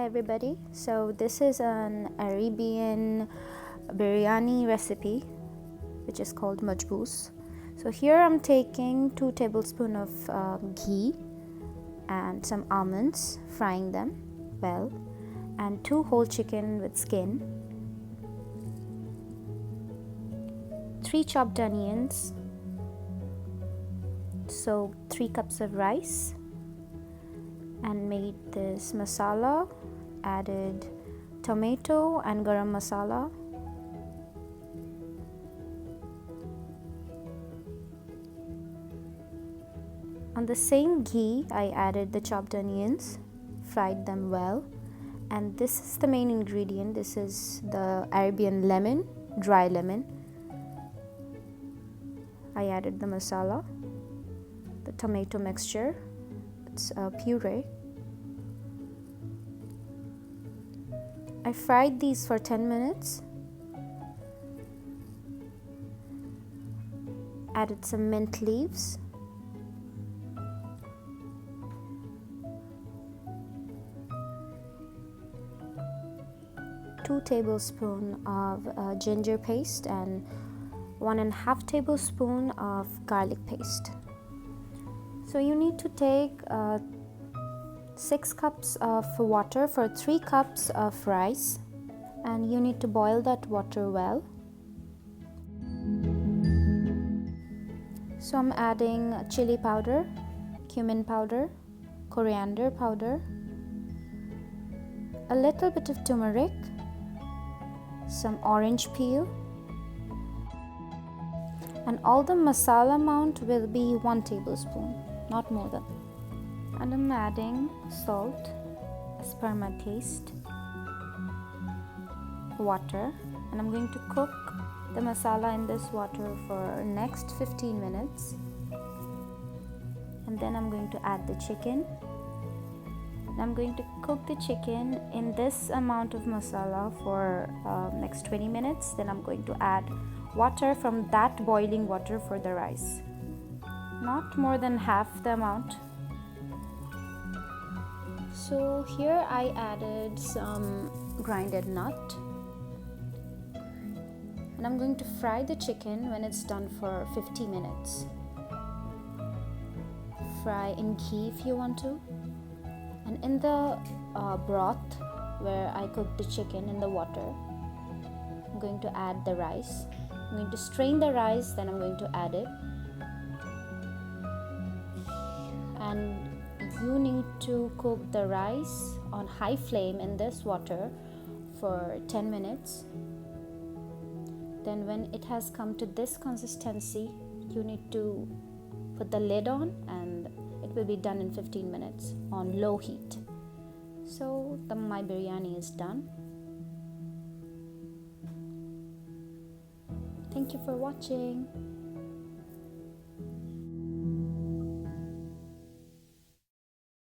everybody. So this is an Arabian biryani recipe which is called Majboos. So here I'm taking 2 tablespoons of ghee and some almonds, frying them well, and 2 whole chicken with skin, 3 chopped onions, so 3 cups of rice, and made this masala, added tomato and garam masala, on the same ghee I added the chopped onions, fried them well, and this is the main ingredient. This is the Arabian lemon, dry lemon. I added the masala, the tomato mixture, it's a puree. I fried these for 10 minutes, added some mint leaves, two tablespoons of ginger paste and 1.5 tablespoons of garlic paste. So you need to take 6 cups of water for 3 cups of rice, and you need to boil that water well. So I'm adding chili powder, cumin powder, coriander powder, a little bit of turmeric, some orange peel, and all the masala amount will be 1 tablespoon, not more than. And I'm adding salt as per my taste, water, and I'm going to cook the masala in this water for next 15 minutes, and then I'm going to add the chicken. And I'm going to cook the chicken in this amount of masala for next 20 minutes. Then I'm going to add water from that boiling water for the rice, not more than half the amount. So here I added some grinded nut, and I'm going to fry the chicken when it's done for 50 minutes. Fry in ghee if you want to, and in the broth where I cooked the chicken in the water, I'm going to add the rice. I'm going to strain the rice, then I'm going to add it, and you need to cook the rice on high flame in this water for 10 minutes. Then when it has come to this consistency, you need to put the lid on, and it will be done in 15 minutes on low heat. So my biryani is done. Thank you for watching.